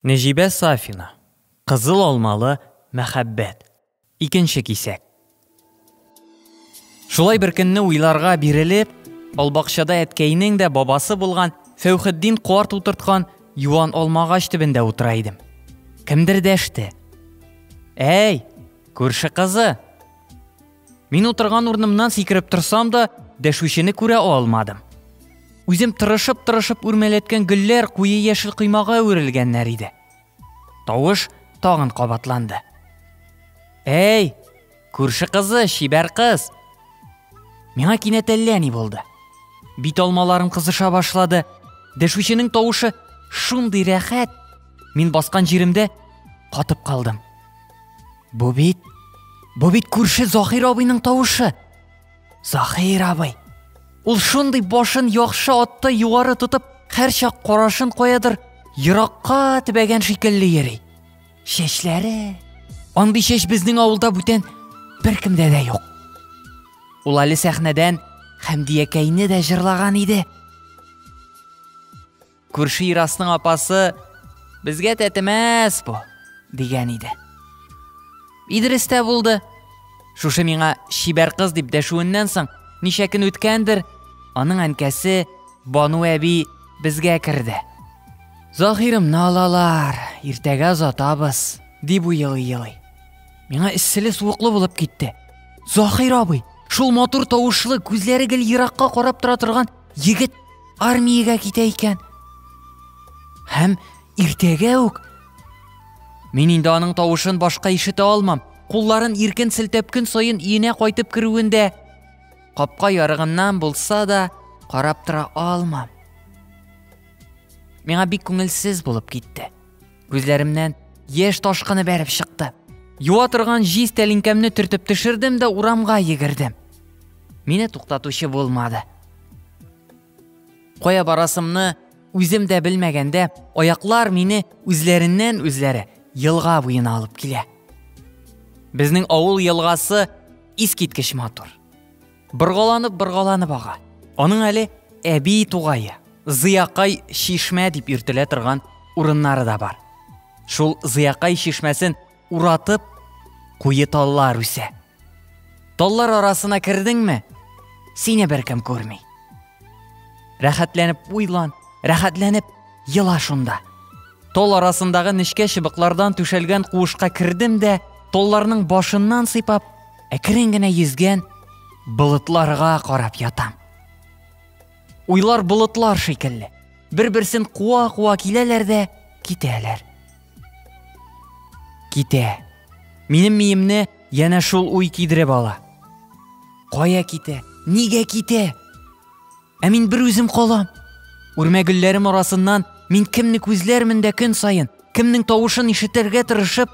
Нәжибә Сафина. Қызыл алмалы мәхәббәт. Икенче кисәк. Шулай бер көнне уйларга бирелеп, албакчада әткәйнең дә бабасы булган Фәүхетдин карт утырткан юан алмагач төбендә утыра идем. Кемдер дәште. Әй, күрше кызы. Мин утырган урынымнан сикереп торсам да, дәшүчене күрә алмадым. Үзем тырышып үрмәләткән гөлләр куе яшел коймага үрелгәннәр иде. Тавыш тагын кабатланды. Әй, күрше кызы, шибәр кыз. Миңа кинәт әллә ни булды. Бит алмаларым кызыша башлады. Дәшүченең тавышы шундый рәхәт. Мин баскан җиремдә катып калдым. Бу бит күрше Захир абыйның тавышы. Захир абый. Ул шундый башын яхшы атты югары тотып, һәрчак карашын куядыр, еракка тибәгән шикелле йөри. Чәчләре. Андый чәч безнең авылда бүтән беркемдә дә юк. Ул әле сәхнәдән Хәмдиякәйне дә җырлаган иде. Күрше Ирасның апасы безгә тәтемәс бу дигән иде. Идрис тә булды. Шушы миңа шибәр кыз дип дәшүеннән соң ничә көн үткәндер, аның әнкәсе Бану әби безгә керде. Захирымны алалар, иртәгә озатабыз, дип уйлый. Миңа эсселе суыклы булып китте. Захир абый, шул матур тавышлы, күзләре гел еракка карап тора торган егет армиягә китә икән. Һәм иртәгә үк. Мин инде аның тавышын башка ишетә алмам. Кулларын иркен селтәп көн саен өенә кайтып керүендә капка ярыгыннан булса да карап тора алмам. Миңа бик күңелсез булып китте. Күзләремнән яшь ташкыны бәреп чыкты. Юа торган җиз тәлинкәмне төртеп төшердем дә урамга йөгердем. Мине туктатучы булмады. Кая барасымны үзем дә белмәгәндә, аяклар мине үзләреннән үзләре елга буена алып килә. Безнең авыл елгасы искиткеч матур. Быргаланып ага. Аның әле әби тугае, Зыякай шишмә дип йөртелә торган урыннары да бар. Шул Зыякай шишмәсен уратып, куе таллар үсә. Таллар арасына кердеңме, сине беркем күрми. Рәхәтләнеп уйлан, рәхәтләнеп ела шунда. Тол арасындагы нечкә чыбыклардан түшәлгән куышка кердем дә, талларның башыннан сыйпап, әкрен генә йөзгән болытларга карап ятам. Уйлар болытлар шикелле. Бер-берсен куа-куа киләләр дә китәләр. Китә. Минем миемне янә шул уй кидереп ала. Кая китә? Нигә китә? Ә мин бер үзем калам. Үрмәгөлләрем арасыннан мин кемне күзләрмен дә көн саен, кемнең тавышын ишетергә тырышып,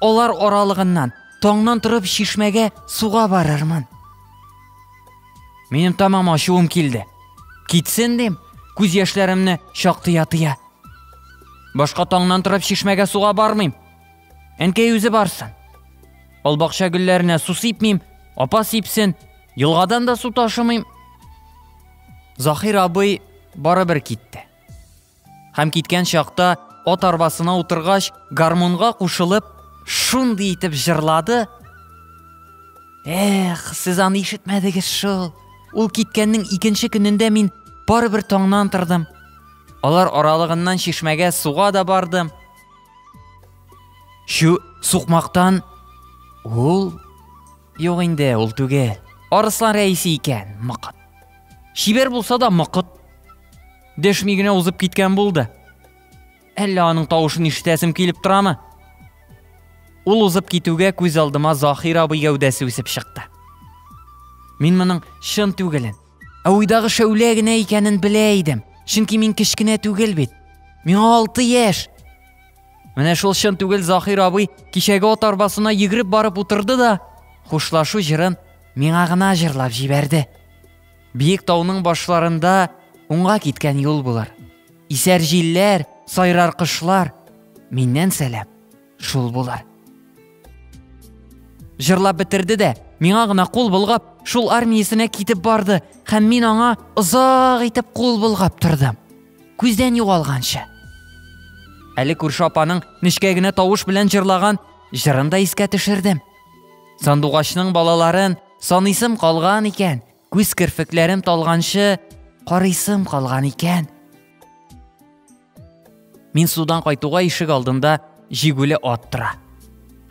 алар аралыгыннан таңнан торып шишмәгә суга барырмын. Минем тамам ачуым килде. Китсен дим, күз яшьләремне чактыя-тыя. Башка таңнан торып шишмәгә суга бармыйм. Әнкәй үзе барсын. Албакча гөлләренә су сипмим, апа сипсен, елгадан да су ташымыйм. Захир абый барыбер китте. Һәм киткән чакта ат арбасына утыргач, гармунга кушылып, шундый итеп җырлады. Эх, сез аны ишетмәдегез шул. Ул киткәннең икенче көнендә мин барыбер таңнан тордым. Алар аралыгыннан шишмәгә суга да бардым. Шу сукмактан ул юк инде, ул түгел. Арыслан рәисе икән, мыкыт. Шибәр булса да мыкыт. Дәшми генә узып киткән булды. Әллә аның тавышын ишетәсем килеп торамы? Ул узып китүгә күз алдыма Захир абый гәүдәсе үсеп чыкты. Мин моның шын түгелен, ә уйдагы шәүлә генә икәнен белә идем. Чөнки мин кечкенә түгел бит. Миңа 6 яшь. Менә шул шын түгел Захир абый кичәге ат арбасына йөгереп барып утырды да, хушлашу җырын миңа гына җырлап җибәрде. Биек тауның башларында уңга киткән юл булыр. Исәр җилләр, сайрар кышлар. Миннән сәлам шул булар. Җырлап бетерде дә, миңа гына кул булгап, шул армиясенә китеп барды, һәм мин аңа озак итеп кул булгап тордым. Күздән югалганчы. Әле күрше апаның нечкә генә тавыш белән җырлаган җырын да искә төшердем. Сандугачның балаларын саныйсым калган икән, күз керфекләрем талганчы карыйсым калган икән. Мин судан кайтуга ишек алдында җигүле ат тора.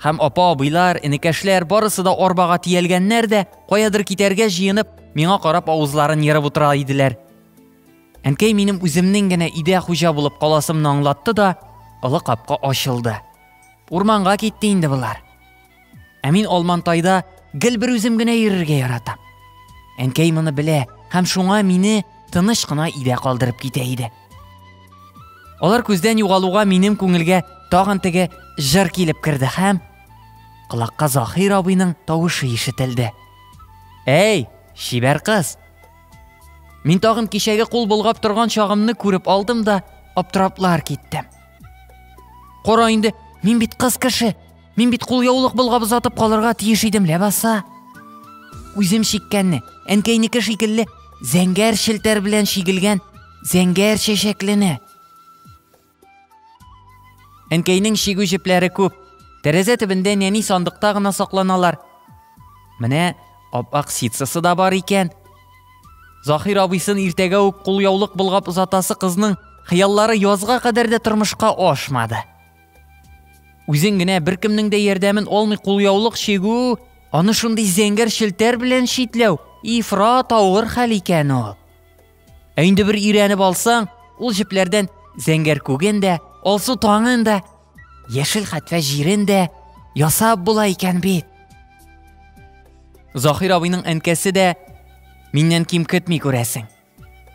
Һәм апа-абыйлар, энекәшләр барысы да арбага тиелгәннәр дә, каядыр китәргә җыенып, миңа карап авызларын ярып утыра иделәр. Әнкәй минем үземнең генә өйдә хуҗа булып каласымны аңлатты да, олы капка ачылды. Урманга китте инде булар. Ә мин Алмантайда гел бер үзем генә йөрергә яратам. Әнкәй моны белә һәм шуңа мине тыныч кына өйдә калдырып китә иде. Алар күздән югалуга минем күңелгә тагын теге җыр килеп керде һәм колакка Заһир абыйның тавышы ишетелде. Эй, шибәр кыз! Мин тагын кичәге кул болгап торган чагымны күреп алдым да аптыраплар киттем. Кара инде, мин бит кыз кеше, мин бит кул яулык болгап узатып калырга тиеш идем ләбаса. Үзем шиккәнне, әнкәйнеке шикелле зәңгәр шелтәр белән шигелгән зәңгәр чәчәклене. Әнкәйнең шигү җепләре күп. Тәрәзә төбендә нәни сандыкта гына сакланалар. Менә ап-ак ситсасы да бар икән. Заһир абыйсын иртәгә үк кул яулык болгап узатасы кызның хыяллары язга кадәр дә тормышка ашмады. Үзең генә беркемнең дә ярдәмен алмый кул яулык шигү, аны шундый зәңгәр шелтәр белән шитләү, ифрат авыр хәл икән ул. Ә инде бер ирәнеп алсаң, ул җепләрдән зәңгәр күген дә, алсу таңын да, яшел хәтфә җирен дә ясап була икән бит. Заһир абыйның әнкәсе дә миннән ким көтми күрәсең.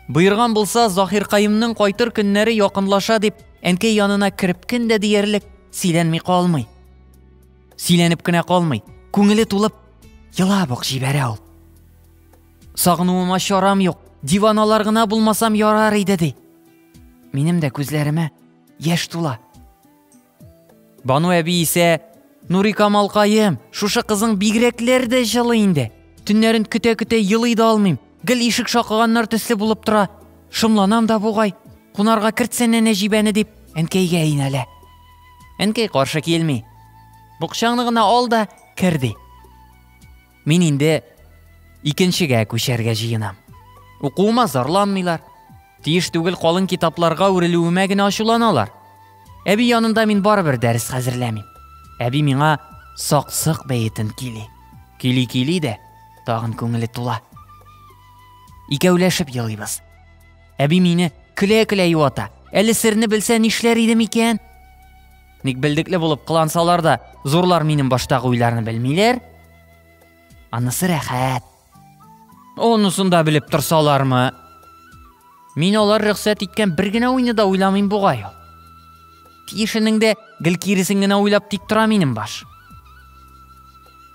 Буйырган булса, Заһир каемның кайтыр көннәре якынлаша дип, әнкәй янына кереп көн дә диярлек сөйләнми калмый. Сөйләнеп кенә калмый, күңеле тулып елап ук җибәрә ул. Сагынуыма чарам юк, диваналар гына булмасам ярар иде ди. Минем дә күзләремә яшь тула. Бану әби исә, Нурика малкаем, шушы кызың бигрәкләр дә җылы инде. Төннәрен көтә-көтә елый да алмыйм. Гел ишек шакыганнар төсле булып тора. Шымланам да бугай. Кунарга кертсәнә Нәҗибәне дип әнкәйгә инәлә. Әнкәй каршы килми. Букчаңны гына ал да керди. Мин инде икенчегә күчәргә җыенам. Укуыма зарланмыйлар. Тиеш түгел калын китапларга үрелүемә генә ачуланалар. Әби янында мин барыбер дәрес хәзерләмим. Әби миңа сак-сык бәетен кили. Кили дә тагын күңеле тула. Икәүләшеп елыйбыз. Әби мине көлә-көлә юата. Әле серне белсә нишләр идем икән? Ник белдекле булып кылансалар да, зурлар минем баштагы уйларны белмиләр? Анысы рәхәт. Онысын да белеп торсалармы? Мин алар рөхсәт иткән бер генә уйны да уйламыйм бугай. Тиешенең дә гел киресен генә уйлап тик тора минем баш.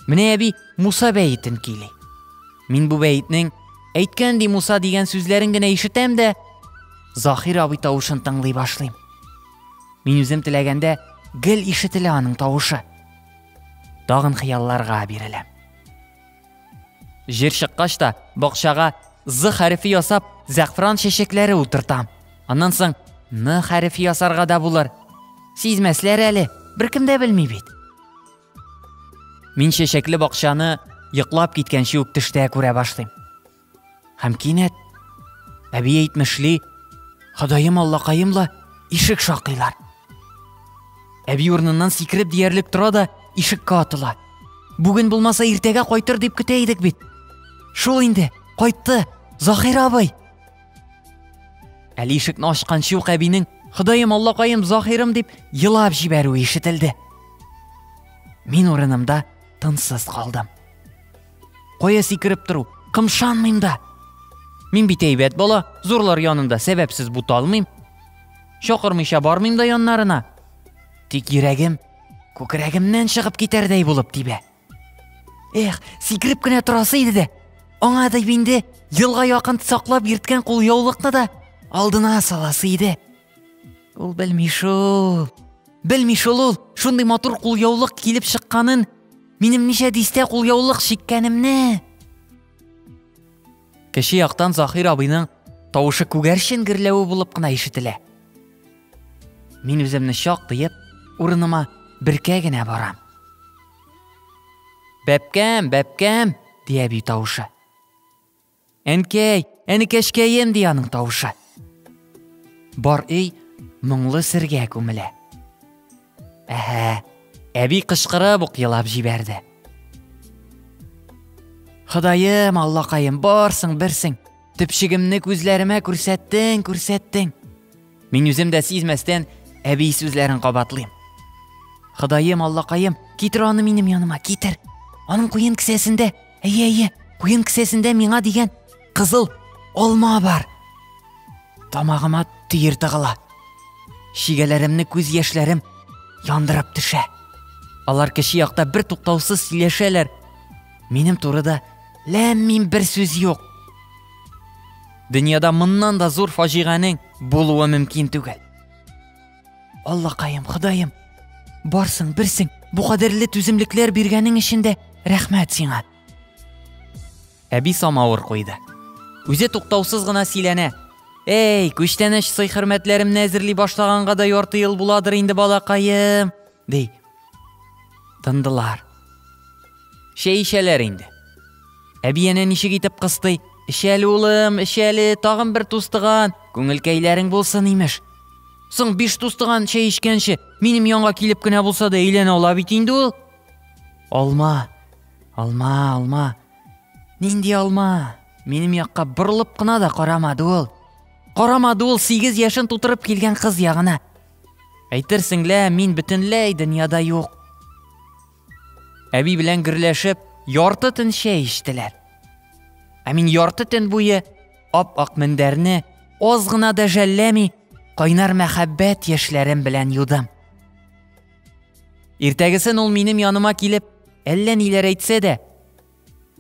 Менә әби Муса бәйтен кили. Мин бу бәйтнең әйткән ди Муса дигән сүзләрен генә ишетәм дә, Заһир абый тавышын тыңлый башлыйм. Мин үзем теләгәндә гел ишетелә аның тавышы. Тагын хыялларга биреләм. Җир чыккач та бакчага З хәрефе ясап, зәгъфран чәчәкләре утыртам. Аннан соң Н хәрефе ясарга да булыр. Сизмәсләр әле, беркем дә белми бит. Мин чәчәкле бакчаны йоклап киткәнче үк төштә күрә башлыйм. Һәм кинәт әби әйтмешли, Ходаем Аллакаемла ишек шакыйлар. Әби урыныннан сикереп диярлек тора да ишеккә атыла. Бүген булмаса иртәгә кайтыр дип көтә идек бит. Шул инде, кайтты, Заһир абый. Әле ишекне ачканчы ук әбинең Ходаем Аллакаем Заһирым дип елап җибәрүе ишетелде. Мин урынымда тынсыз калдым. Кая сикереп тору, кымшанмыйм да. Мин бит әйбәт бала, зурлар янында сәбәпсез бут алмыйм. Шакырмыйча бармыйм да яннарына. Тик йөрәгем күкрәгемнән чыгып китәрдәй булып тибә. Эх, сикереп кенә торасы иде дә. Аңа да инде елга якын саклап йөрткән кул яулыкны да алдына саласы иде. Ул белми шул. Белми шул ул, шундый матур кул яулык килеп чыкканын, минем ничә дистә кул яулык шиккәнемне. Кеше яктан Заһир абыйның тавышы күгәрчен гөрләве булып кына ишетелә. Мин үземне шак тыеп, урыныма беркә генә барам. Бәпкәм, бәпкәм, дия әби тавышы. Әнкәй, әнекәшкәем, дия аның тавышы. Бар өй моңлы сергә күмелә. Әби кычкырып ук елап җибәрде. Ходаем, Аллакаем, барсың берсең, төпчегемне күзләремә күрсәттең. Мин үзем дә сизмәстән әби сүзләрен кабатлыйм. Ходаем, Аллакаем, китер аны минем яныма, китер. Аның куен кесәсендә, куен кесәсендә миңа дигән кызыл алма бар. Тамагыма төер тыгыла. Шигәләремне күз яшьләрем яндырып төшә. Алар кеше якта бер туктаусыз сөйләшәләр. Минем турыда ләм-мим бер сүз юк. Дөньяда моннан да зур фаҗиганың булуы мөмкин түгел. Аллакаем, Ходаем, барсың берсең, бу кадерле түземлекләр биргәнең өчен дә рәхмәт сиңа. Әби самавыр куйды. Үзе туктаусыз гына сөйләнә. Эй, күчтәнәч сый-хөрмәтләремне әзерли башлаганга да ярты ел буладыр инде, балакаем, ди. Тындылар. Шәй ишәләр инде. Әби әнә ничек итеп кыстый. Ишәле улым, ишәле, тагын бер тустыган, күңелкәйләрең булсын имеш. Соң 5 тустыган шәй ишкәнче, минем янга килеп кенә булса да әйләнә ала бит инде ул. Алма. Нинди алма? Минем якка борылып кына да карамады ул. 8 яшын тутырып килгән кыз ягына. Әйтерсең лә, мин бөтенләй дөньяда юк. Әби белән гөрләшеп, ярты төн шәй иштеләр. Мин ярты төн буе ап-ак мендәрне аз гына да жәлләми, кайнар мәхәббәт яшьләрем белән юдым. Иртәгесен ул минем яныма килеп, әллә ниләр әйтсә дә,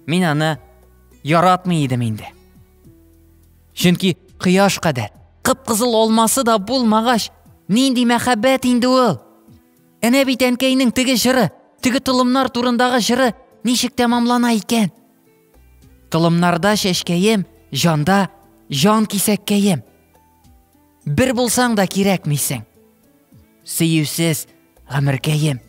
мин аны яратмый идем инде. Чөнки кояш кадәр кып-кызыл алмасы да булмагач, нинди мәхәббәт инде ул. Әнә бит әнкәйнең теге җыры, теге тылымнар турындагы җыры ничек тәмамлана икән? Тылымнарда шәшкәем, җанда җан кисәккәем. Бер булсаң да кирәкмисең. Сөюсез гомеркәем.